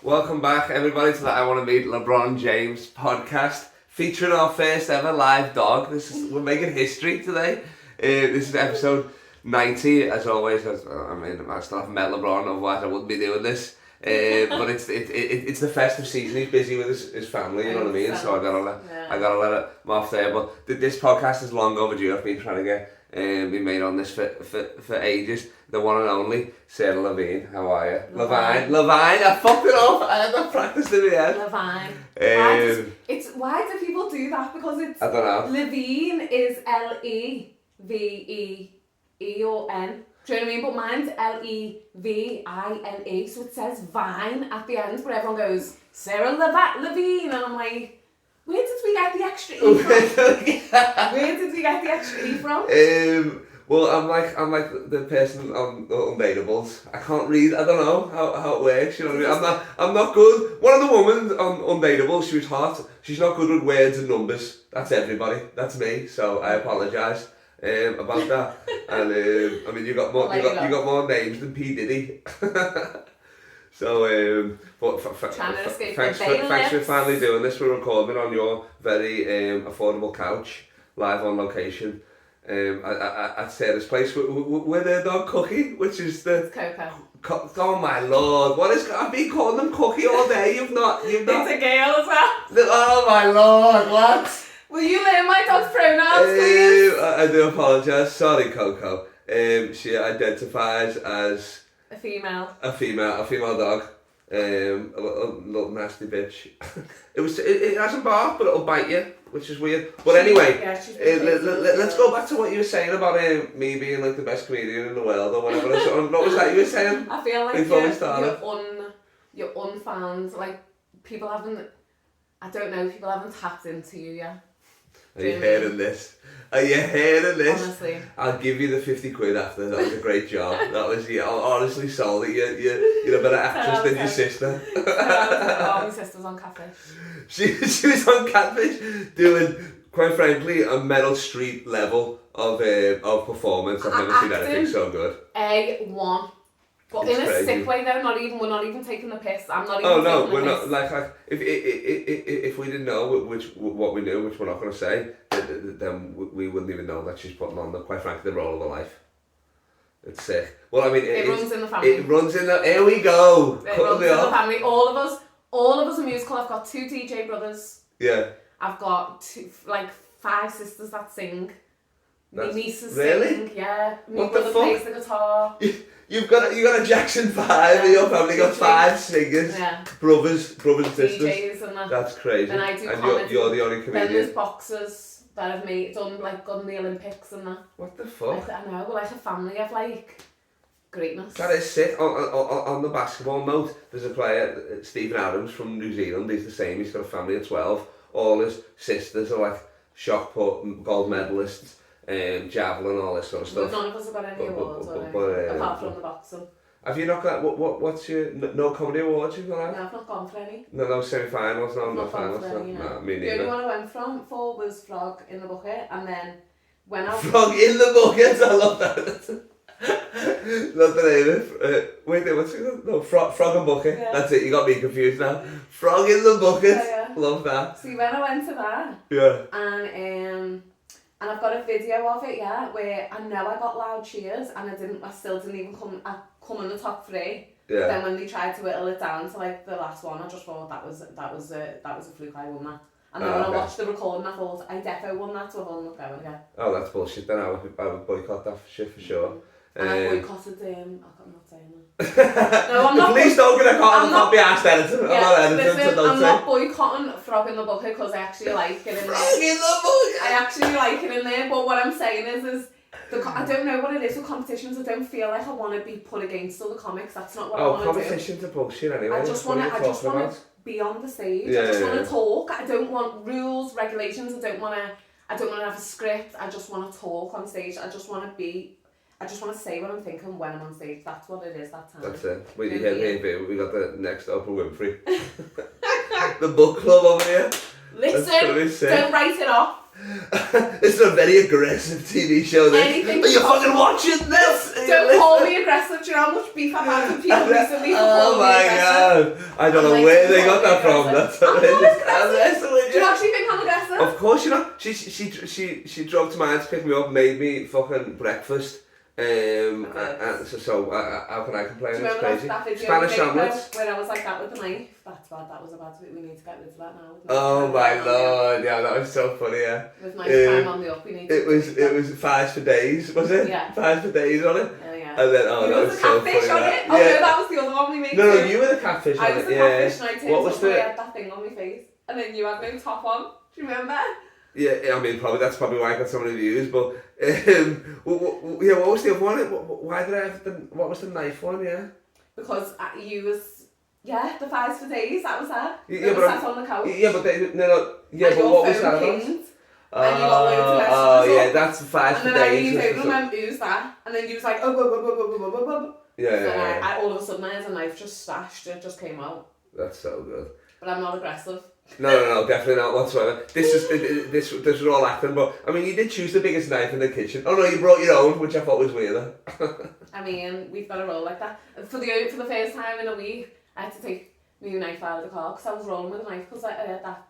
Welcome back, everybody, to the I Want to Meet LeBron James podcast, featuring our first ever live dog. We're making history today. This is episode 90. As always, I still haven't met LeBron, otherwise I wouldn't be doing this. But it's the festive season. He's busy with his family, you know what I mean. So I gotta let it off there. But this podcast is long overdue. I've been trying to get be made on this for ages. The one and only Sarah Levine. How are you? Levine. I fucked it up. I had not practiced it yet. Levine. Why do people do that? Because it's I don't know. Levine is Leveen. Do you know what I mean? But mine's Levine, so it says Vine at the end, but everyone goes Sarah Levine, and I'm like, where did we get the extra E from? Well, I'm like the person on Undateables. I can't read. I don't know how it works. You know what I mean? I'm not good. One of the women on Undateables, she was hot. She's not good with words and numbers. That's everybody. That's me. So I apologise about that. And I mean, you got more names than P Diddy. So, but thanks for finally doing this. We're recording on your very affordable couch, live on location. At Sarah's place with her dog Cookie, which is the Coco. Oh my lord! I've been calling them Cookie all day. You've not. It's a girl as well. Oh my lord! What? Will you learn my dog's pronouns, please? I do apologise. Sorry, Coco. She identifies as a female dog. A little nasty bitch. It hasn't barked, but it'll bite you, which is weird. But anyway, let's go back to what you were saying about me being like the best comedian in the world or whatever. What was that you were saying? I feel like you're unfound. Like people haven't tapped into you yet. Are you hearing this? Honestly. I'll give you the 50 quid after. That was a great job. That was, I honestly sold it. You're a better actress than your sister. My sister's on Catfish. She was on Catfish doing, quite frankly, a Meryl Streep level of performance. I've never seen anything so good. A1. But in a sick way though, we're not even taking the piss. I'm not even taking the piss. Oh no, we're not, like if we didn't know what we knew, which we're not going to say, then we wouldn't even know that she's putting on, quite frankly, the role of her life. It's sick. Well, I mean, it runs in the family. It runs in the, here we go. It runs in the family. All of us are musical. I've got 2 DJ brothers. Yeah. I've got 5 sisters that sing. My nieces really? sing, yeah. My brother plays the guitar. You got a Jackson 5 in your family, got 5 singers, brothers and sisters. DJs and that. That's crazy. Then I do and comedy. You're the only comedian. Then there's boxers that have done the Olympics and that. What the fuck? I know, we're like a family of greatness. That is sick. On the basketball note, there's a player, Stephen Adams from New Zealand. He's the same. He's got a family of 12. All his sisters are shot put, gold medalists. Javelin, all this sort of stuff. None of us have got any awards apart from the boxing. Have you not got what's your no comedy awards you've got? No, I've not gone for any. No semi-finals, no finals. No, me neither. The only one I went for was Frog in the Bucket, and then when I Frog in the Bucket, I love that. Not the name of it. Wait, what's it called? No, Frog and Bucket. Yeah. That's it. You got me confused now. Frog in the Bucket. Yeah. Love that. See, when I went to that. Yeah. And I've got a video of it, where I know I got loud cheers and I still didn't even come in the top 3. Yeah. But then when they tried to whittle it down to the last one, I just thought that was a fluke. I won that. And then when I watched the recording, I thought I defo won that, so I won going again. Oh, that's bullshit. Then I would boycott that shit for sure. And I boycotted I'm not saying that. No, I'm not. Please don't get a call. I can't be asked editing. Yeah, I'm not editing. Listen, I'm not boycotting Frog in the Bucket because I actually like it in there. Frog in the Bucket. I actually like it in there, but what I'm saying is I don't know what it is with competitions. I don't feel like I want to be put against other comics. That's not what I want to do. Competitions are bullshit anyway. I just want to be on the stage. Yeah, I just want to talk. I don't want rules, regulations. I don't want to have a script. I just want to talk on stage. I just want to say what I'm thinking when I'm on stage. That's what it is that time. That's it. Wait, you hear me, baby? We got the next Oprah Winfrey. The book club over here. Listen, don't write it off. This is a very aggressive TV show. This. Anything Are you possible. fucking watching this? Don't call me aggressive. Do you know how much beef I've had with people recently for Oh calling me my aggressive? god! I don't I'm know like, where don't they call got me that from. aggressive. That's I'm not horrendous. aggressive. I'm Do you actually think I'm aggressive? Of course, you know. She drove to mine to pick me up, made me fucking breakfast. And so how can I complain? Do you It's remember crazy. that video Spanish we made, omelets. though, when I was like that with the knife? That's bad. That was a bad bit. We need to get rid of that now. Oh my lord! Yeah, that was so funny. Yeah. With nice time on the up, we need to. It was fives for days, was it? Yeah. Fives for days on it. Oh yeah. And then You that was was the so catfish funny. on it? Oh no, that was the other one we made. No, too. you were the catfish on I it. was the Yeah. catfish and I turned What was up and I the? had that thing on my face. And then you had no top on. Do you remember? Yeah, I mean, that's probably why I got so many views. But what was the other one? Why did I have the? What was the knife one? Yeah. Because you was the fives for days. That was that. Yeah, We but sat on the couch. Yeah, but no. Yeah, and but your what was phone that on? pinged, and you got loads of messages. Oh yeah, up. that's five for And then I days. leaned over and went, who's that? And then you was like, oh. Yeah. I all of a sudden I had a knife just stashed. It just came out. That's so good. But I'm not aggressive. No, definitely not whatsoever. This was all acting, but I mean, you did choose the biggest knife in the kitchen. Oh no, you brought your own, which I thought was weirder. I mean, we've got to roll like that. For the first time in a week, I had to take my new knife out of the car because I was rolling with a knife because I had that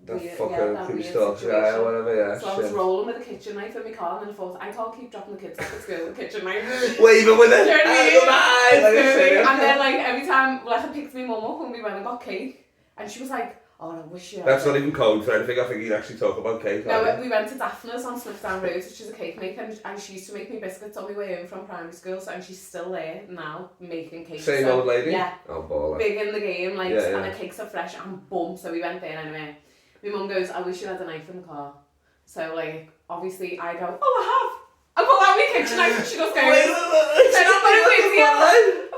Fucking weird stuff, situation. yeah, whatever, yeah. So I was rolling with a kitchen knife in my car and then I thought, I can't keep dropping the kids off at school with a kitchen knife. Waving with it. Do you know what I mean? Goodbye. And then like every time, like I picked my mum up when we went and got cake and she was like, oh, I wish you had That's not even code for anything. I think you'd actually talk about cake. No, we went to Daphne's on Smithdown Road, which is a cake maker, and she used to make me biscuits on my way home from primary school, and she's still there now, making cakes. Same old lady? Yeah. Oh, baller. Big in the game, like, Yeah. and the cakes are fresh, and boom, so we went there anyway. My mum goes, I wish you had a knife in the car. So, like, obviously I go, oh, I have. I pull out my kitchen knife and she just goes, then I've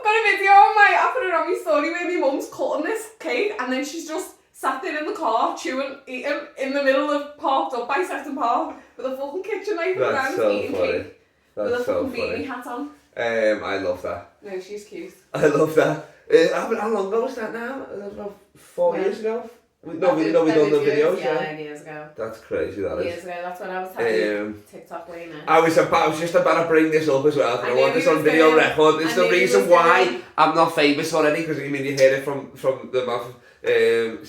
got a video on I put it on my story where my mum's cutting this cake, and then she's just sat there in the car, chewing, eating, in the middle of parked up by Sefton Park, with a fucking kitchen knife That's so eating funny. cake, with a fucking beanie hat on. I love that. No, she's cute. I love that. How long ago was that now? That was about 4 years ago? We done the videos, yeah. Years ago. That's crazy, that is. Years ago, that's when I was telling TikTok way now. I was just about to bring this up as well, because I want this on video gonna, record. It's the reason why I'm not famous already, because you mean you heard it from the mouth of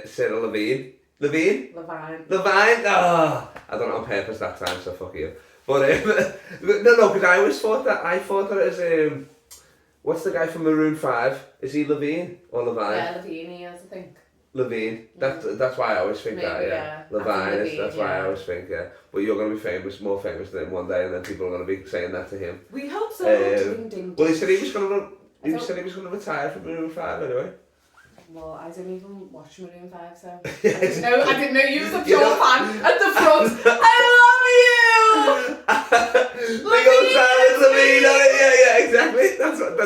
Sarah Levine. Levine? Levine? Oh, I don't know on purpose that time, so fuck you. But no, because I thought that as what's the guy from Maroon 5? Is he Levine or Levine? Yeah, Levine he is, I think. Levine. That's why I always think Maybe, that, yeah. Levine, that's why I always think, yeah. But you're going to be famous, more famous than him one day, and then people are going to be saying that to him. We hope so. Ding, ding, well, he said he was going to retire from Maroon 5 anyway. Well, I didn't even watch Maroon 5, so I didn't know you was a pure fan at the front. I love you! Big old silence Levine, yeah, exactly.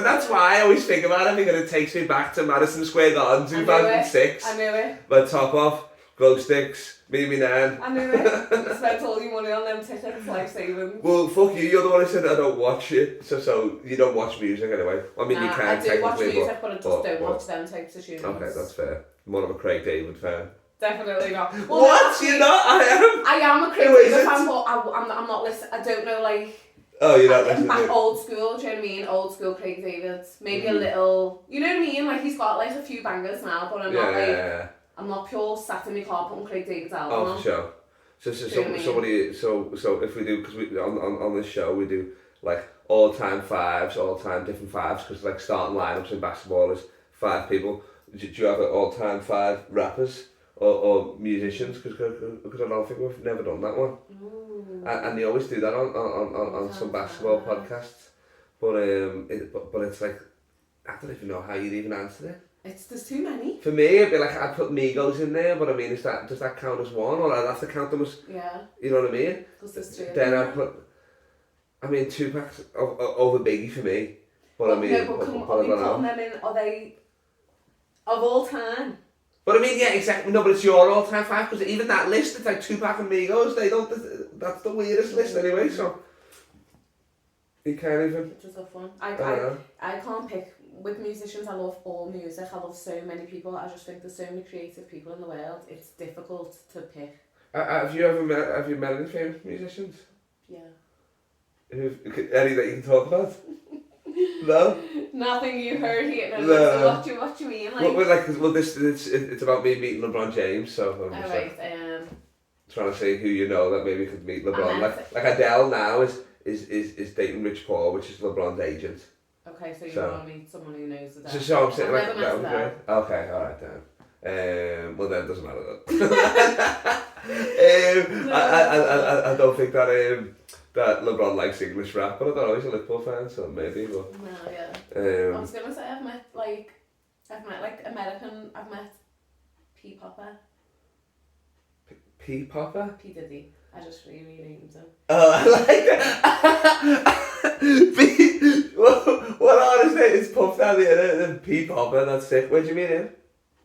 That's why I always think about it, because it takes me back to Madison Square Garden, 2006. I knew it. My top off, glow sticks, me and me nan. I knew it. You spent all your money on them tickets, life savings. Well, fuck you, you're the one who said I don't watch it, so you don't watch music anyway. I mean, you can I do watch technically, music, but I just don't watch them types of tunes. Okay, that's fair. I'm more of a Craig David fan. Definitely not. What? Well, no, actually, You're not? I am a Craig David fan, but I'm not listening. I don't know, like... Oh, you're not listening back to it? old school, do you know what I mean? Old school Craig David. Maybe a little... You know what I mean? Like, he's got, like, a few bangers now, but I'm not, like... Yeah. I'm not pure sat in my car putting Craig David's album Oh, on. for sure. So if we do, because we on this show we do like all-time fives, all-time different fives, because like starting lineups in basketball is 5 people. Do you have an all-time 5 rappers or musicians? Because I don't think we've never done that one. And they always do that on some basketball podcasts. But it's like, I don't even know how you'd even answer it. There's too many. For me, it'd be like, I'd put Migos in there, but I mean, does that count as one? Or I'd have to count them as, you know what I mean? Because there's 3 Then I'd put, I mean, Tupac's over Biggie for me. But I mean, no, but are we putting them in, are they of all time? But I mean, yeah, exactly. No, but it's your all-time 5, because even that list, it's like Tupac and Migos, that's the weirdest list anyway, so. You can't even. It's a tough one. I can't pick. With musicians, I love all music. I love so many people. I just think there's so many creative people in the world. It's difficult to pick. Have you met any famous musicians? Yeah. Any that you can talk about? No? Nothing you heard here. No. No. So what you mean? Like, it's about me meeting LeBron James, so I'm just alright, trying to say who you know that maybe could meet LeBron. met Like Adele now is dating Rich Paul, which is LeBron's agent. okay, so you want to meet someone who knows the dance. So I'm saying I've like never that met would be great. Okay, alright then. Well then it doesn't matter then. I don't think that LeBron likes English rap, but I don't know, he's a Liverpool fan, so maybe. But, no, yeah. I was gonna say I've met American. I've met P Popper. P Popper? P Diddy. I just really named him. Oh, I like that. What artist is Puff Daddy and P Popper? That's sick. Where did you meet him?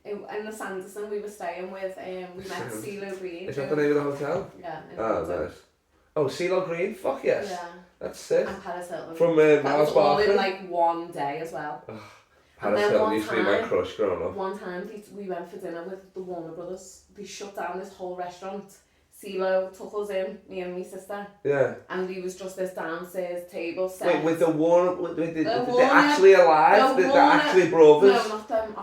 In the Sanderson we were staying with. We met CeeLo Green. Is that the name of the hotel? Yeah. Oh, nice. Oh, CeeLo Green? Fuck yes. Yeah. That's sick. And Paris Hilton. From that Miles was all Barkley? in like one day as well. Oh, And Paris then Hilton one used to be my crush growing up. One time we went for dinner with the Warner Brothers. They shut down this whole restaurant. CeeLo took us in, me and my sister. Yeah. And we was just this downstairs table set. Wait, with the Warner, they're Warner, actually alive? They're actually brothers? No, not them.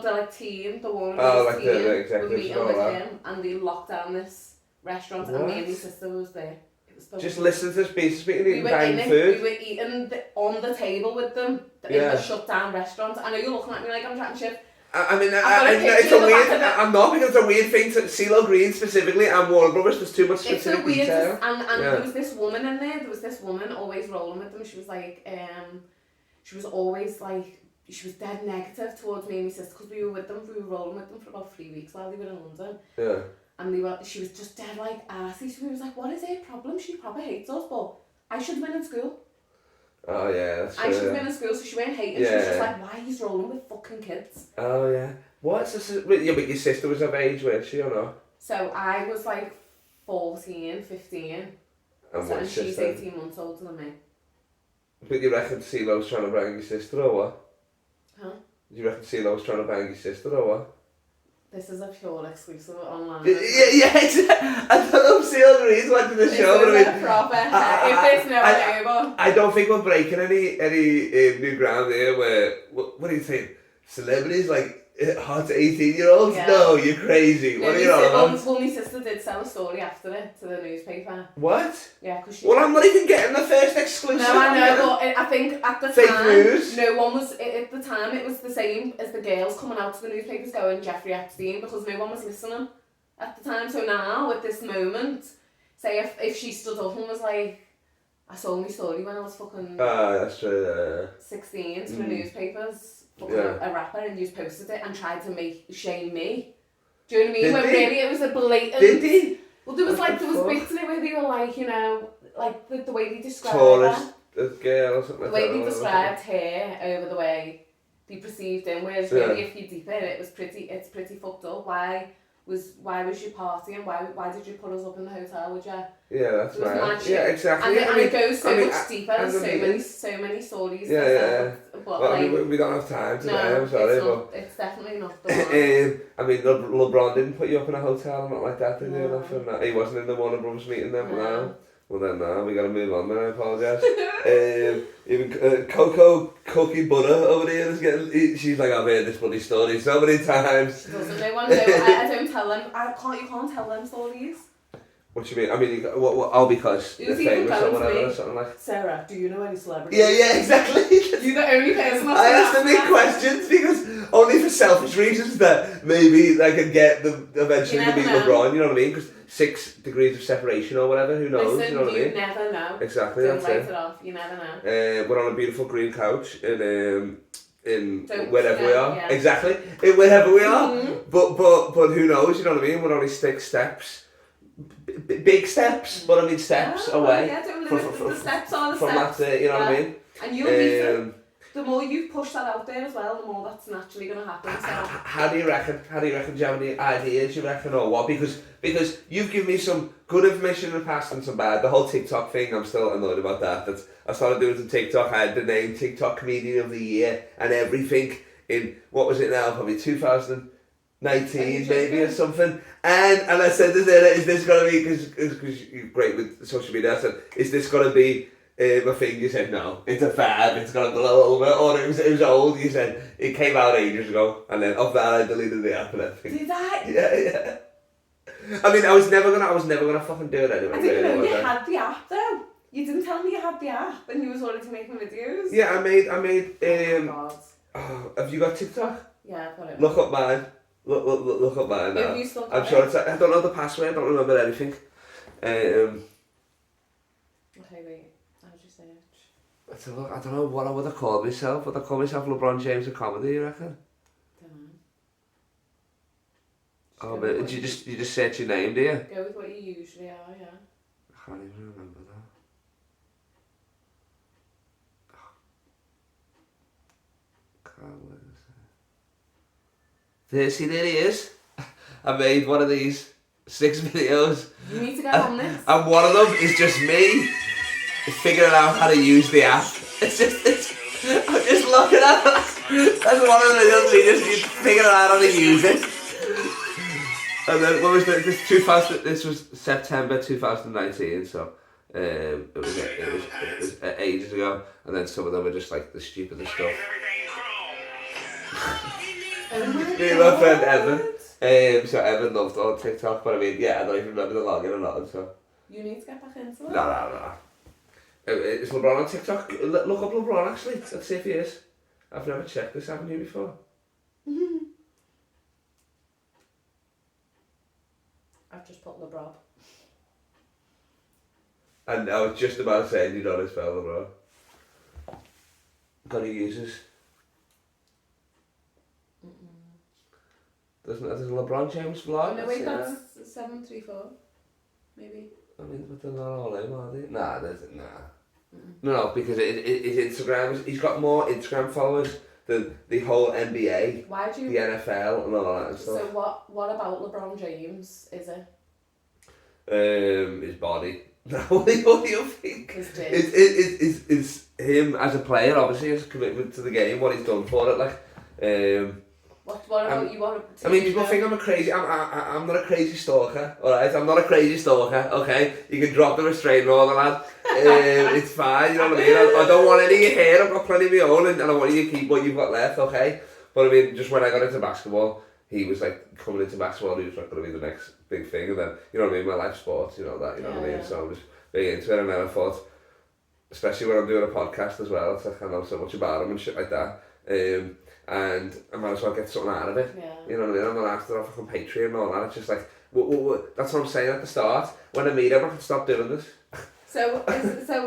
They're like team, the Warner Oh, Brothers like team. the executives We're meeting and with all that. him and they locked down this restaurant and me and my sister was there. It was Just listen to speeches, speaking of eating bang We food. were eating on the table with them in the shut down restaurant. I know you're looking at me like I'm chatting shit. I mean, it's a weird. I'm not because it's a weird thing to CeeLo Green specifically and Warner Brothers. There's too much specific detail. And there was this woman in there. There was this woman always rolling with them. She was like, she was always like, she was dead negative towards me and my sister because we were with them. We were rolling with them for about 3 weeks while they were in London. Yeah. And she was just dead like arsey. So we was like, what is her problem? She probably hates us, but I should have been in school. Oh yeah, that's true. I should have been in school, so she weren't hating. Yeah. She was just like, why he's rolling with fucking kids? Oh yeah. What's this? Yeah, but your sister was of age, weren't she, or not? So I was like 14, 15. And she's 18 months older than me. But you reckon CeeLo was trying to bang your sister, or what? Huh? Do you reckon CeeLo was trying to bang your sister, or what? This is a pure exclusive online. Yeah, exactly. I don't know if CeeLo Green's watching the show, but I mean... if there's no I don't think we're breaking any new ground here where... What do you think? Celebrities, like, hot 18-year-olds? Yeah. No, you're crazy. What are you on about? Well, my sister did sell a story after it to the newspaper. What? Yeah, because she... Well, I'm not even getting the first exclusive. No, I know, but I think at the fake time... news? No one was... At the time, it was the same as the girls coming out to the newspapers going Jeffrey Epstein because no one was listening at the time. So now, with this moment, say if she stood up and was like... I sold my story when I was fucking... that's true, 16 to the newspapers... a rapper and just posted it and tried to shame me. Do you know what I mean? Did When they? really it was a blatant... Did he? Well, there was bits in it where they were like, you know, like the way they described Tourist her. Girl or something The like way that. they described her over the way they perceived him, whereas really if you deep it, it's pretty fucked up. Why was you partying? Why did you put us up in the hotel with you? Yeah, that's right. Yeah, exactly. And it goes so much deeper. There's so many stories. Yeah. But well, I mean, we don't have time today, I'm sorry. It's definitely not the one. I mean, LeBron didn't put you up in a hotel or not like that, did he? No. Nothing. He wasn't in the Warner Brothers meeting then, but now. Well then, we gotta move on then, I apologise. Even Coco Cookie Butter over here is getting... She's like, I've heard this bloody story so many times. She doesn't. No one knows. I don't tell them. You can't tell them stories. What do you mean? I mean, because they're famous or whatever, or something like... Sarah, do you know any celebrities? Yeah, exactly. You're the only person I ask them big questions because only for selfish reasons that maybe I could get them eventually to meet LeBron, you know what I mean? Because 6 degrees of separation or whatever, who knows, Listen, you know what I mean? You never know. Exactly, Don't that's write it. it off, you never know. We're on a beautiful green couch in Don't wherever we are. yeah. Exactly, in wherever we are. Mm-hmm. But who knows, you know what I mean? We're only 6 steps. Big steps, but I mean steps away. Yeah, don't limit the steps are the from steps. that, you know what I mean? And you'll be the more you push that out there as well, the more that's naturally going to happen. So. How do you reckon? Do you have any ideas, you reckon, or what? Because you've given me some good information in the past and some bad. The whole TikTok thing, I'm still annoyed about that. I started doing some TikTok. I had the name TikTok Comedian of the Year and everything in, what was it now? Probably 2019 19 maybe or something. And I said to Sarah, is this going to be, because you're great with social media, I said, is this going to be my thing? You said, no, it's a fad, it's going to blow over. Or it was old, you said, it came out ages ago. And then off that I deleted the app and everything. Did I? Yeah. I mean, I was never gonna fucking do it anyway. I didn't know you had the app though. You didn't tell me you had the app and you was wanting to make my videos. Yeah, I made Oh my God. oh, have you got TikTok? Yeah, I've got it. Look up mine. Look up mine now. Have you still got I'm sure it's, I don't know the password, I don't remember anything. Okay, wait. How'd you search? I don't know what I would have called myself. Would I call myself LeBron James of comedy, you reckon? Don't know. Oh, but you just search your name, do you? Go with what you usually are, yeah. I can't even remember that. See, there he is. I made one of these 6 videos. You need to get on this. And one of them is just me figuring out how to use the app. I'm just looking at it. That's one of the videos, me just figuring out how to use it. And then what was this was September 2019, so it was ages ago. And then some of them were just like the stupidest stuff. Me and my friend Evan. So Evan loved all TikTok, but I mean, yeah, I don't even remember the login or nothing, so. You need to get back into it. No. Is LeBron on TikTok? Look up LeBron actually, let's see if he is. I've never checked this, haven't you, before? I've just put LeBron. And I was just about saying you know how to spell LeBron. Got any users? There's a LeBron James vlog. Oh, no, wait, that's 734. Maybe. I mean, but they're not all in, are they? Nah, No, because his Instagram, he's got more Instagram followers than the whole NBA, Why do you... the NFL, and all that and stuff. So what about LeBron James, is it? His body. What do you think? His dick. It's him as a player, obviously, his commitment to the game, what he's done for it, like. What about you want to... I mean, people think I'm a crazy... I'm not a crazy stalker, alright? I'm not a crazy stalker, okay? You can drop the restraining order, lad. It's fine, you know what I mean? I don't want any of your hair, I've got plenty of my own, and I want you to keep what you've got left, okay? But I mean, just when I got into basketball, he was like, coming into basketball, he was like going to be the next big thing, and then, you know what I mean? My life's sports, you know that, you know what I mean? So I'm just big into it, and then I thought, especially when I'm doing a podcast as well, it's like I know so much about him and shit like that. And I might as well get something out of it. Yeah. You know what I mean? I'm not after off on Patreon and all that. It's just like, that's what I'm saying at the start. When I meet him, I can stop doing this. So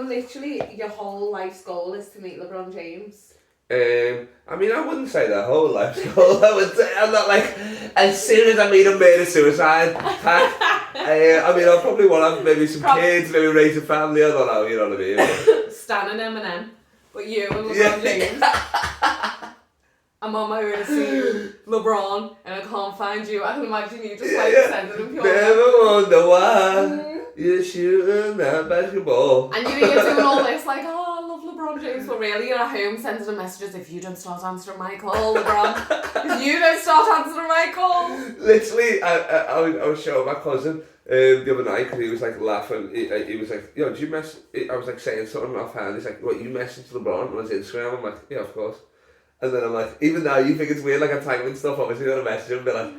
literally, your whole life's goal is to meet LeBron James? I mean, I wouldn't say the whole life's goal. I would say, I'm not like, as soon as I meet him, murder suicide. I mean, I'll probably want to have maybe some kids, maybe raise a family, I don't know, you know what I mean? Stan and Eminem, but you and LeBron James. I'm on my way to see LeBron and I can't find you. I can imagine you just like sending him pure. Never wonder why you're shooting that basketball. And you're doing all this like, oh, I love LeBron James, but really you're at home sending him messages if you don't start answering my call, LeBron. If you don't start answering my call. Literally, I was showing my cousin the other night because he was like laughing. He was like, yo, did you mess? I was like saying something offhand. He's like, what, you messaged LeBron on his Instagram? I'm like, yeah, of course. And then I'm like, even now you think it's weird, like I'm typing stuff, obviously I'm gonna message him and be like,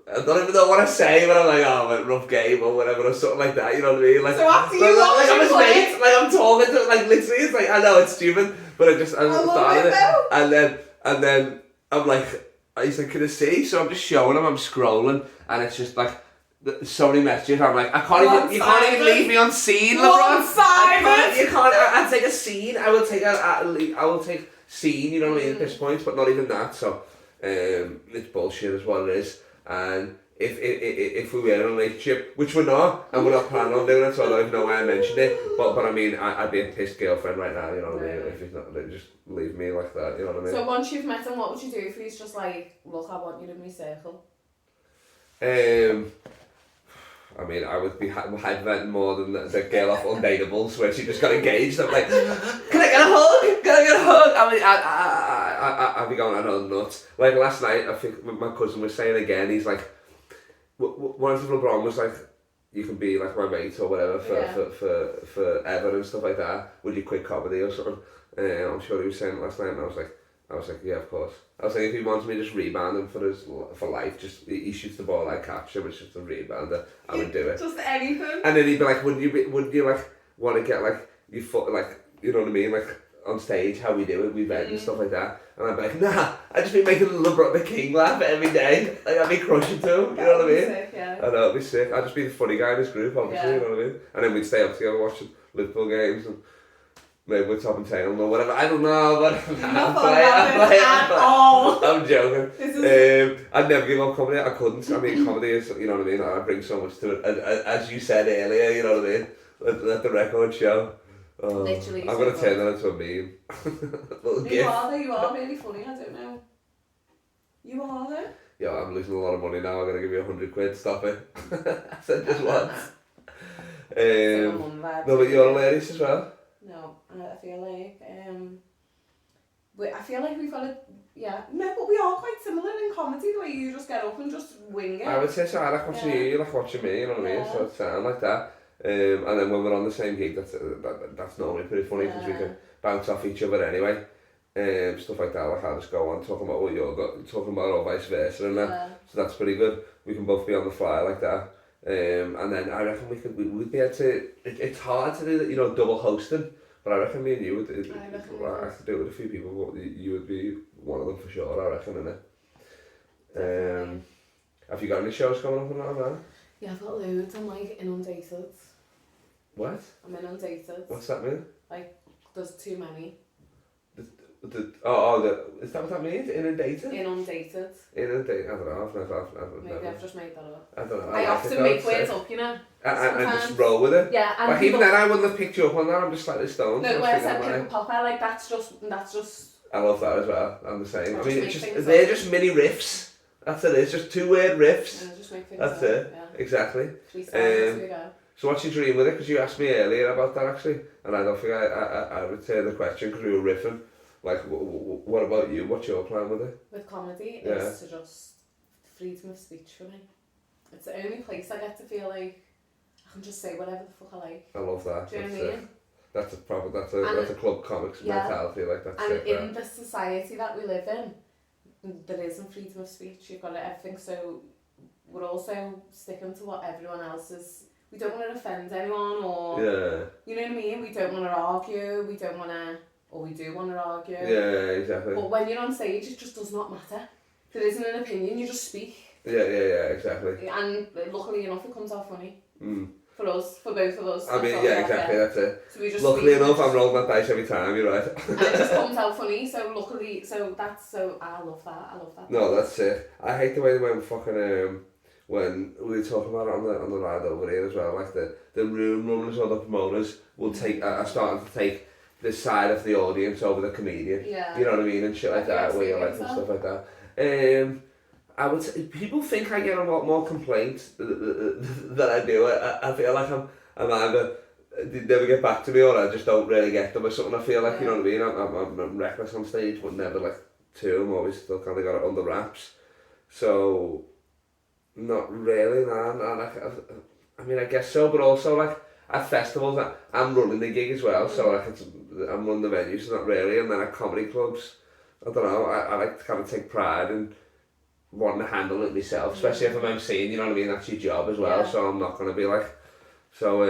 I don't even know what I say, but I'm like, oh, like, rough game or whatever, or something like that, you know what I mean? Like, so after you like I'm his mate, like I'm talking to him, like literally, it's like, I know it's stupid, but I started it, and then I'm like, he's like, can I see? So I'm just showing him, I'm scrolling, and it's just like, so many messages, I'm like, you can't even leave me on scene, LeBron. One-sided! You can't, I'll take a scene, I will take scene, you know what I mean, at this point, but not even that, so it's bullshit is what it is. And if we were in a relationship, which we're not, and we're not planning on doing it, so I don't even know why I mentioned it, but I mean, I'd be a pissed girlfriend right now, you know what I mean, if he's not, just leave me like that, you know what I mean. So once you've met him, what would you do if he's just like, look, I want you in my circle? I mean, I would be hyperventilating more than the girl off Undateables where she just got engaged. I'm like, can I get a hug? Can I get a hug? I mean, I'll be going on nuts. Like last night, I think my cousin was saying again, he's like, one of LeBron was like, you can be like my mate or whatever for ever and stuff like that. Would you quit comedy or something? I'm sure he was saying it last night, and I was like, yeah, of course. I was like, if he wants me to just rebound him for life, just he shoots the ball, I catch him, it's just a rebounder, I would do it. Just anything. And then he'd be like, would you like want to get like your foot, like, you know what I mean, like on stage, how we do it, we vent and stuff like that. And I'd be like, nah, I'd just be making LeBron the King laugh every day. Like, I'd be crushing to him, you know what I mean? Sick, yeah. I know, it'd be sick. I'd just be the funny guy in this group, obviously, you know what I mean? And then we'd stay up together watching Liverpool games and maybe we're top and tail or whatever. I don't know, but I'm joking. I'd never give up comedy. I couldn't. I mean, comedy is, you know what I mean? I bring so much to it. As you said earlier, you know what I mean? Let the record show. Literally. I'm going to turn that into a meme. You are though. You are really funny. I don't know. You are though. Yeah, I'm losing a lot of money now. I'm going to give you 100 quid. Stop it. I said just once. No, but you're hilarious as well. No, I feel like we've got a, no, but we are quite similar in comedy, the way you just get up and just wing it. I would say so. I like watching you, you like watching me, you know what I mean? So it sounds like that. And then when we're on the same gig, that's normally pretty funny because we can bounce off each other anyway. Stuff like that, like I'll just go on talking about what you're talking about or vice versa and that. So that's pretty good. We can both be on the fly like that. And then I reckon we'd be able to, it's hard to do that, you know, double hosting. But I reckon me and you would, I have to do it with a few people, but you would be one of them for sure, I reckon, innit? Have you got any shows coming up on that, man? Yeah, I've got loads. I'm like inundated. What? I'm inundated. What's that mean? Like, there's too many. Is that what that means? Inundated? Inundated. Inundated? I don't know, I've never. Maybe I've just made that up. I don't know. I often make words up, you know. And just roll with it? Yeah. And like even then I wouldn't have picked you up on that, I'm just slightly stoned. No, where I said pick and pop, like that's just... I love that as well, I'm the same. I mean, they're just mini riffs. That's it, it's just 2-word riffs. Yeah, just make things That's up. it, Yeah. Exactly. So what's your dream with it? Because you asked me earlier about that actually, and I don't think I returned the question because we were riffing. Like, what about you? What's your plan with it? With comedy, is to just freedom of speech for me. It's the only place I get to feel like I can just say whatever the fuck I like. I love that. Do you know what I mean? That's a club comics mentality, like that's and sick, in the society that we live in, there isn't freedom of speech. You've got everything, so we're also sticking to what everyone else is. We don't want to offend anyone, or you know what I mean. We don't want to argue. We don't want to, or we do want to argue. Yeah, exactly. But when you're on stage, it just does not matter. There isn't an opinion. You just speak. Yeah, exactly. And luckily enough, it comes out funny. Mm. For us, for both of us. I mean, yeah, exactly, that's it. So we just luckily enough, I'm rolling that dice every time, you're right. And it just comes out funny, so luckily, I love that. No, that's it. I hate the way they went fucking, when we were talking about it on the ride over here as well, like the room runners or the promoters will are starting to take the side of the audience over the comedian. Yeah. You know what I mean? And shit like that, where you're like, and stuff like that. I would say, people think I get a lot more complaints than I do. I feel like I'm either, they never get back to me or I just don't really get them or something. I feel like, you know what I mean, I'm reckless on stage, but never like too. I'm always still kind of got it under wraps. So, not really, nah. I mean, I guess so, but also like at festivals, I'm running the gig as well, so like I'm running the venue, so not really. And then at comedy clubs, I don't know, I like to kind of take pride in wanting to handle it myself, especially if I'm emceeing, you know what I mean, that's your job as well, so I'm not going to be like, so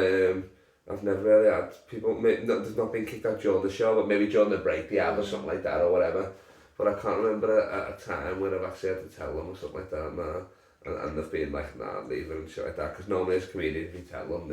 I've never really had people, there's not been kicked out during the show, but maybe during the break they have or something like that or whatever, but I can't remember a time when I've actually had to tell them or something like that, and they've been like, nah, leave it and shit like that, because normally as a comedian, if you tell them,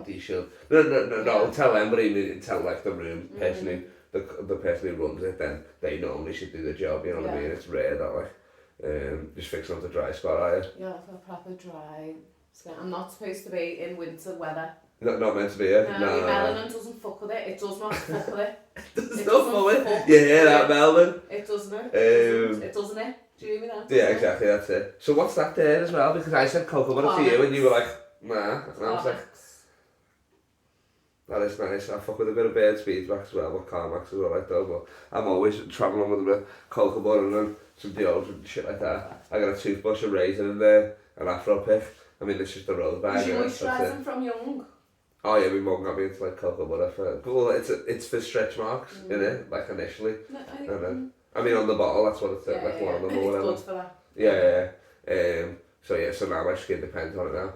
they should, no, tell them, but even tell like the room, personally, the person who runs it, then they normally should do the job, you know what I mean? It's rare that like, just fixing up the dry spot, are you? Yeah, for a proper dry skin. I'm not supposed to be in winter weather. Not meant to be, yeah? No, your melanin doesn't fuck with it. It does not fuck with it. It does not with it. You hear that, Melvin? It doesn't. It doesn't it? Do you hear me that? Yeah, exactly, that's it. So what's that there as well? Because I said Coco, what for you? And you were like, nah. And I was like, That is nice. I fuck with a bit of bird beeswax as well, but Carmax as well, like though. But I'm always travelling with a bit of cocoa butter and some deodorant and shit like that. I got a toothbrush, a razor in there, an afro pick. I mean, it's just a road bag. Did you moisturise them from young? Oh yeah, my mum got me into like cocoa butter for. Well, it's for stretch marks, innit? Like initially. No, I mean, on the bottle, that's what it's like one of them or whatever. It's good for that. Yeah. So now my skin depends on it now.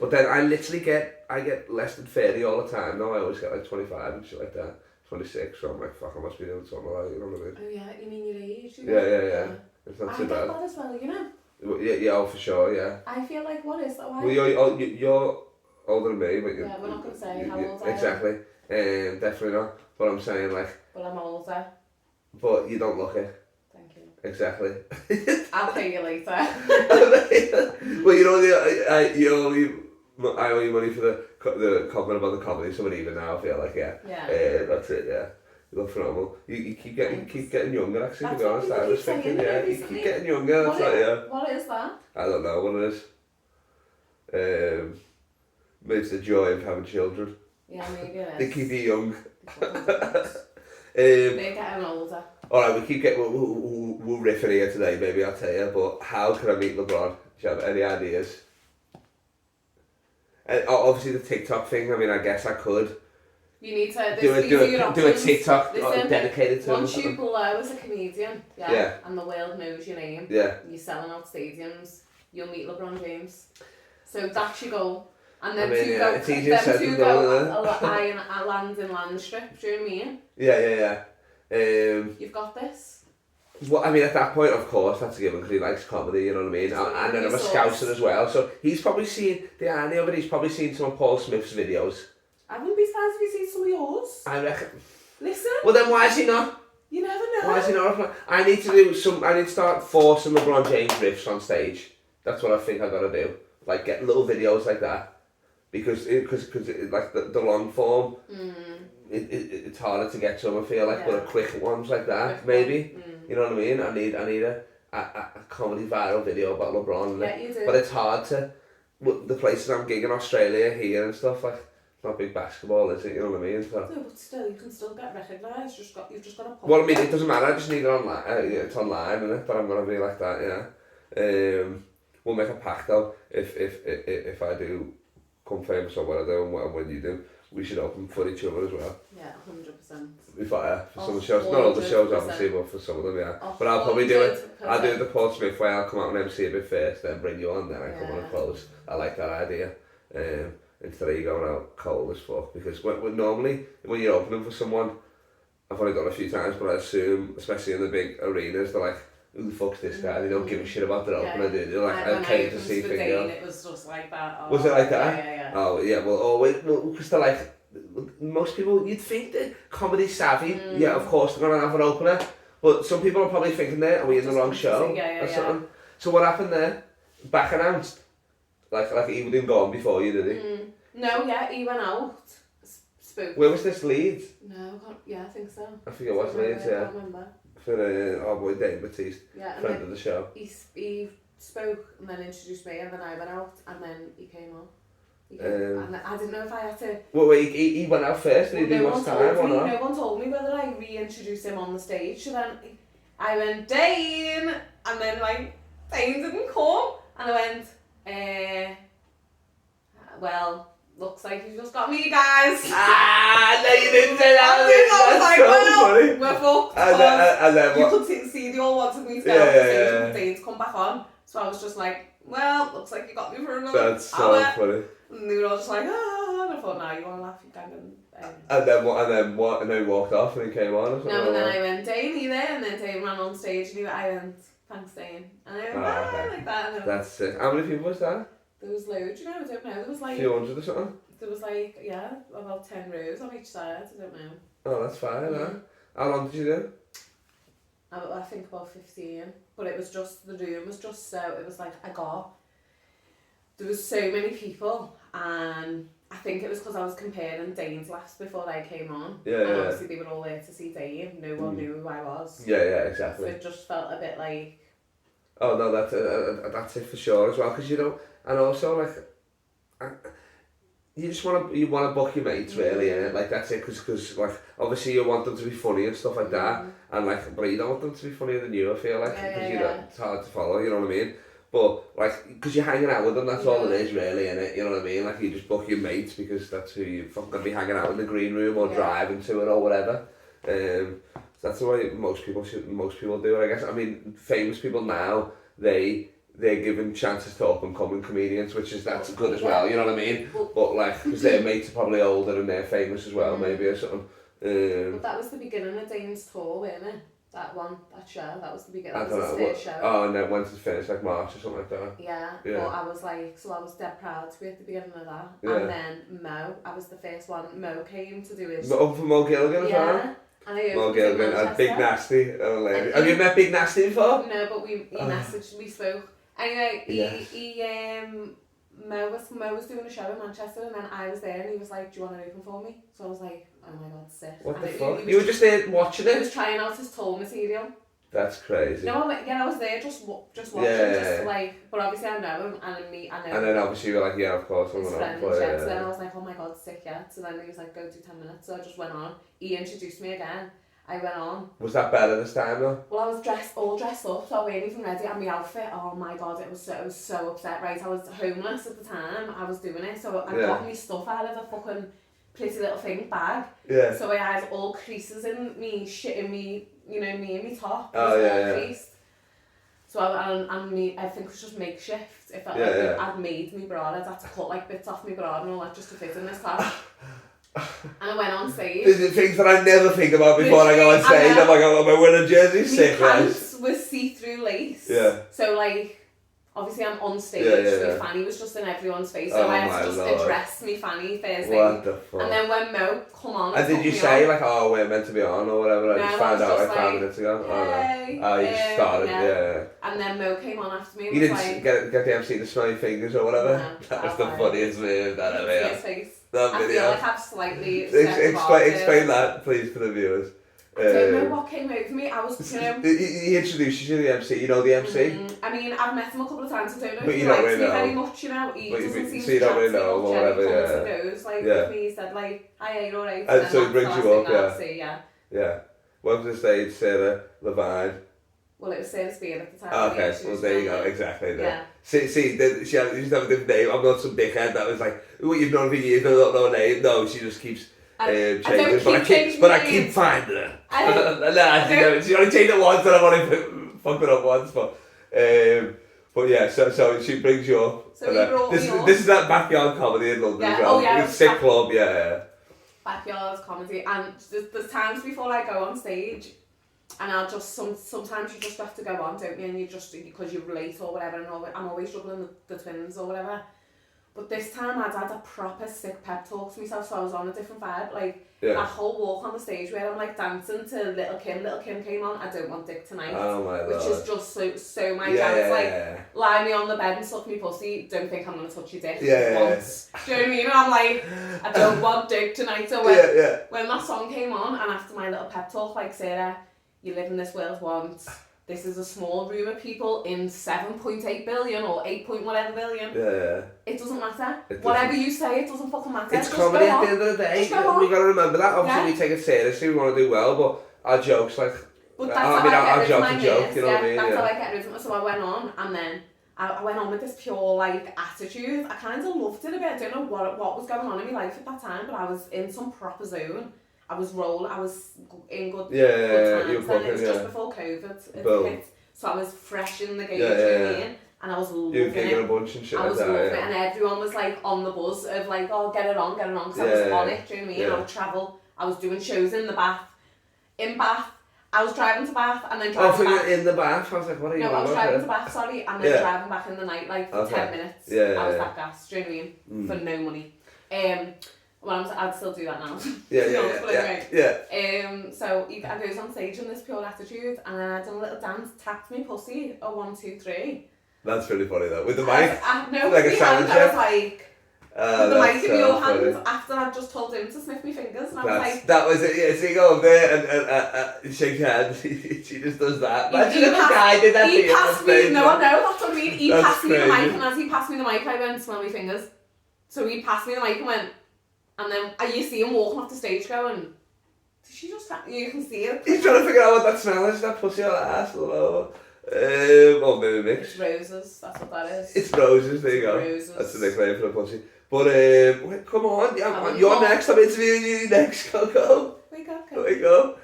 But then I literally get less than 30 all the time. Now I always get like 25 and shit like that. 26, so I'm like, fuck, I must be doing something like that, you know what I mean? Oh yeah, you mean your age? Yeah. It's not too bad. I get that as well, you know? Yeah, oh, for sure, yeah. I feel like, what is that? Why? Well, you're older than me, but yeah, we're not going to say how old I am. Exactly. Definitely not. But I'm saying, like... Well, I'm older. But you don't look it. Thank you. Exactly. I'll pay you later. Well, you know, I owe you money for the comment about the comedy, so even now I feel like, yeah. That's it, yeah. You look phenomenal. You keep getting younger, actually, to be honest. I was thinking, yeah, you keep getting younger, that's right, yeah. What is that? I don't know what it is. It's the joy of having children. Yeah, maybe it is. They keep you young. They're getting older. Alright, we'll riff in here today, maybe I'll tell you, but how can I meet LeBron? Do you have any ideas? Obviously the TikTok thing, I mean, I guess I could. You need to do a TikTok dedicated to once you blow as a comedian, and the world knows your name, you're selling out stadiums, you'll meet LeBron James. So that's your goal. And then I land in land strip, do you know what I mean? Yeah. You've got this. Well, I mean, at that point, of course, that's a given because he likes comedy, you know what I mean? And then I'm a Scouser as well, so he's probably seen, the irony of it, he's probably seen some of Paul Smith's videos. I wouldn't be surprised if he's seen some of yours. I reckon. Listen. Well, then why is he not? You never know. Why is he not? I need to start forcing LeBron James riffs on stage. That's what I think I gotta do. Like, get little videos like that. Because like the long form, it's harder to get to them, I feel like, but a quick ones like that, maybe. You know what I mean? I need a comedy viral video about LeBron. Yeah, you do. But it's hard to, the places I'm gigging, Australia, here and stuff, like, it's not big basketball, is it? You know what I mean? So, no, but still, you can still get recognised. You've just got to put. Well, I mean, it doesn't matter. I just need it online. It's online, isn't it? But I'm gonna be like that, yeah. We'll make a pact though. If I do come famous or what I do and when you do, we should open for each other as well. Yeah, 100%. If for some of the shows, not all the shows obviously, but for some of them, yeah. But I'll probably do it. I'll do it the Paul Smith way. I'll come out and MC a bit first, then bring you on, then I come on and close. I like that idea. Instead of you going out cold as fuck, because when normally when you're opening for someone, I've only done a few times, but I assume, especially in the big arenas, they're like, who the fuck's this guy? They don't give a shit about their opener, do they? They're like, okay to see things. It was just like that. Oh, was it like that? Yeah. Oh yeah, well, because they're like, most people, you'd think that comedy savvy, yeah, of course they're gonna have an opener, but some people are probably thinking there, are we in the wrong show or something? So what happened there? Back announced, like he didn't go on before you, did he? No, yeah, he went out. Spoke. Where was this Leeds? No, I think so. I forget what Leeds, yeah. I can't remember. For our boy Dane Baptiste, friend of the show. He spoke and then introduced me, and then I went out, and then he came on. And I didn't know if I had to. Well, wait, he went out first. Did he do much time or not? No one told me whether I reintroduced him on the stage. So then I went, Dane, and then like Dane didn't come, and I went, well. Looks like you just got me, guys. No, you didn't say that. I was like, we're fucked. And then you could see they all wanted me to get off the stage and Dane to come back on. So I was just like, well, looks like you got me for another That's so hour. funny. And they were all just like, and I thought, you want to laugh, you can. And then what? And then he walked off and he came on or something? No, and then I went, Dane, are you there? And then Dane ran on stage and I went, thanks, Dane. And I went, like that. And that's sick. How many people was that? There was loads, I don't know. There was like... A few hundred or something? There was like, about 10 rows on each side, I don't know. Oh, that's fine, huh? How long did you do? I think about 15. But it was just, the room was just so, it was like, there was so many people, and I think it was because I was comparing Dane's laughs before they came on. Yeah, and obviously they were all there to see Dane, no one knew who I was. Yeah, exactly. So it just felt a bit like... Oh no, that's it for sure as well, because you know, and also like, you just want to book your mates, really, innit? Like, that's it, because like, obviously you want them to be funny and stuff like that, and like, but you don't want them to be funnier than you, I feel like, because you know, it's hard to follow, you know what I mean? But, like, because you're hanging out with them, that's all it is, really, innit? You know what I mean? Like, you just book your mates, because that's who you're fucking going to be hanging out in the green room, or driving to it, or whatever. That's the way most people do it, I guess. I mean, famous people now, they're given chances to up-and-coming comedians, that's good as well, you know what I mean? But like, because their mates are probably older and they're famous as well, maybe, or something. But that was the beginning of Dane's tour, wasn't it? That show, that was the beginning, that was his first show. Oh, and then when's it finished, like March or something like that? Yeah, but I was dead proud to be at the beginning of that. Yeah. And then Mo, I was the first one, Mo came to do his... Up for Mo Gilligan as well? And I Mo Gilligan, and Big Nasty. Have you met Big Nasty before? No, but he messaged, we spoke. Anyway, Mo was doing a show in Manchester, and then I was there, and he was like, "Do you want to open for me?" So I was like, "Oh my god, sick!" What the fuck? You were just there watching it? He was trying out his tour material. That's crazy. No, I was there just watching, just like, but obviously I know him, and I know. And then obviously you were like, yeah, of course, I'm his going friends, on. So then I was like, oh my god, sick, yeah. So then he was like, go do 10 minutes. So I just went on. He introduced me again. I went on. Was that better this time though? Well, I was all dressed up, so I wasn't even ready, and my outfit, oh my god, I was so upset, right? I was homeless at the time, I was doing it, so I got my stuff out of the fucking Pretty Little Thing bag. Yeah. So I had all creases in me, shit in me, you know, me and me top was all creased. So everything was just makeshift. It felt like I'd made me bra, I'd had to cut like bits off my bra and all that just to fit in this top. And I went on stage. There's things that I never think about before I go on stage. I'm like, oh, I'm wearing a jersey, sick, my pants was see-through lace. Yeah. So like, obviously I'm on stage, my fanny was just in everyone's face, so I had to just address me fanny first thing. What the fuck? And then when Mo come on and did you say like, oh, we're meant to be on or whatever? I just found out like 5 minutes ago. Hey, oh, you just started, And then Mo came on after me and you was didn't like... get the MC to smell your fingers or whatever? No, that was the funniest move that ever. His face. I feel like I've slightly... Explain that, please, for the viewers. I don't know what came over me. I was, you know... He introduced you to the MC. You know the MC? I mean, I've met him a couple of times. I don't know but if he likes me very much, you know. He doesn't seem to chat to me much. He goes, like, with me, he said, like, hi, you're alright. And so he brings you up, Yeah. Welcome to the stage, Sarah Levine. Well, it was Sarah Speare at the time. Okay, well, there you go, exactly. Yeah. See, she used to have a different name. I'm not some dickhead that was like, oh, you've known for years, I don't know her name. No, she just keeps... changing, but I keep finding her. She only changed it once and I've only fucked it up once, but yeah, so she brings you up. So he brought me up. This is that backyard comedy in London as well. It's a sick club, Backyard comedy, and there's times before I go on stage, and I'll just, sometimes you just have to go on, don't you, and you just, because you're late or whatever, and I'm always juggling the twins or whatever. But this time I'd had a proper sick pep talk to myself, so I was on a different vibe. Like, that whole walk on the stage where I'm like dancing to Little Kim. Little Kim came on, I Don't Want Dick Tonight. Oh my Which Lord. is just so my jam. It's like, lie me on the bed and suck me pussy, don't think I'm going to touch your dick once. Do you know what I mean? And I'm like, I don't want dick tonight. So when that song came on, and after my little pep talk, like, Sarah, you live in this world once. This is a small room of people in 7.8 billion or 8 point whatever billion. It doesn't matter. Whatever you say, it doesn't fucking matter. It's comedy at the end of the day. We got to remember that. Obviously, we take it seriously. We want to do well, but our jokes, like... But that's how I get rid of my nerves. You know what I mean? That's how I get rid of it. So I went on, and then I went on with this pure, like, attitude. I kind of loved it a bit. I don't know what was going on in my life at that time, but I was in some proper zone. I was rolling, I was in good times, and it was just before COVID hit, so I was fresh in the game, and I was loving it. You were a bunch and shit I was loving it, and everyone was like on the buzz of like, oh, get it on, because I was on it, do you know what I mean? I would travel, I was doing shows in Bath, I was driving to Bath, and then driving back. Oh, in the Bath? I was like, what are you doing? No, I was driving to Bath, sorry, and then driving back in the night, like, for 10 minutes. I was that gas, do you know what I mean? For no money. Well, I'd still do that now. So I goes on stage in this pure attitude, and then I done a little dance, tapped me pussy, a 1, 2, 3. That's really funny though. With the mic? No, like with my hand, I was like, with the mic in your hand, funny. after I'd just told him to sniff my fingers, and I was like... That was it, yeah, so you go up there and shake hands, she just does that. Imagine if a guy did that to you. No, I know, that's what I mean. He passed me the mic, and as he passed me the mic, I went, smell my fingers. So he passed me the mic and went, and then you see him walking off the stage going, did she just, you can see it. He's trying to figure out what that smell is, that pussy on the ass all over. Oh, maybe mix. It's roses, that's what that is. It's roses, there you go. Roses. That's the nickname for the pussy. But, wait, come on, you're next, I'm interviewing you next, Coco. Wake up, There we go.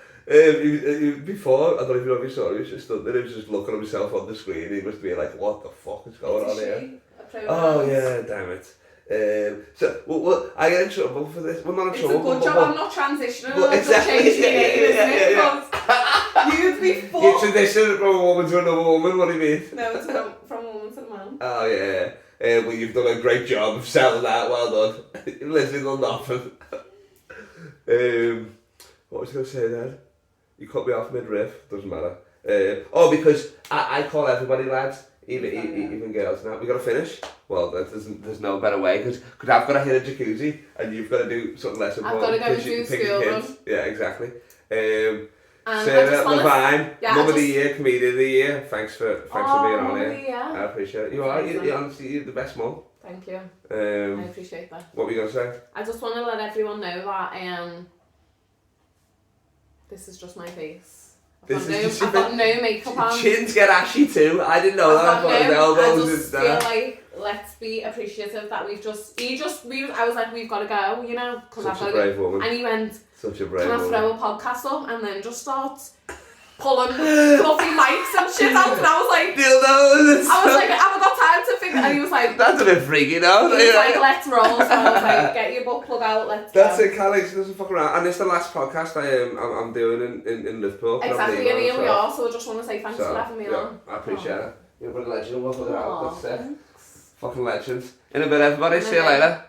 Before, I don't know if you know if you saw, he was just stood there, he was just looking at himself on the screen, he must be like, what the fuck is going on here? Oh yeah, damn it. So, I get in trouble for this. Well, not in trouble. It's a good job I'm not transitioning. Well, exactly. Change my name, isn't it? Because you'd be fucked. You transition from a woman to another woman, what do you mean? No, it's from a woman to a man. Oh yeah. Well, you've done a great job of selling that, well done. You've literally done nothing. What was I going to say then? You cut me off mid-riff, doesn't matter. Because I call everybody lads. Even girls now. We got to finish. Well, there's no better way because I've got to hit a jacuzzi and you've got to do something less important. I've got to go do school run. Yeah, exactly. Sarah Levine, Mum of the Year, Comedian of the Year. Thanks for being on here. I appreciate it. You're honestly you're the best mum. Thank you. I appreciate that. What were you gonna say? I just want to let everyone know that this is just my face. I've got no makeup on. Chins get ashy too. I didn't know that. I just feel like let's be appreciative that I was like, we've got to go, you know, because I've got to go. Brave woman. And he went, such a brave can I woman. throw a podcast up? And then just starts pulling fluffy mics and shit out. And I was like, I haven't got time to figure. And he was like, that's a bit freaky, no? He was like, let's roll. So I was like, get your butt plug out, let's That's go. it, Calix doesn't fuck around. And it's the last podcast I'm doing in Liverpool. Exactly, and here we are. So I just want to say thanks for having me on. I appreciate it. You're a legend. We'll put it out. That's it. Fucking legend. In a bit, everybody. See you later.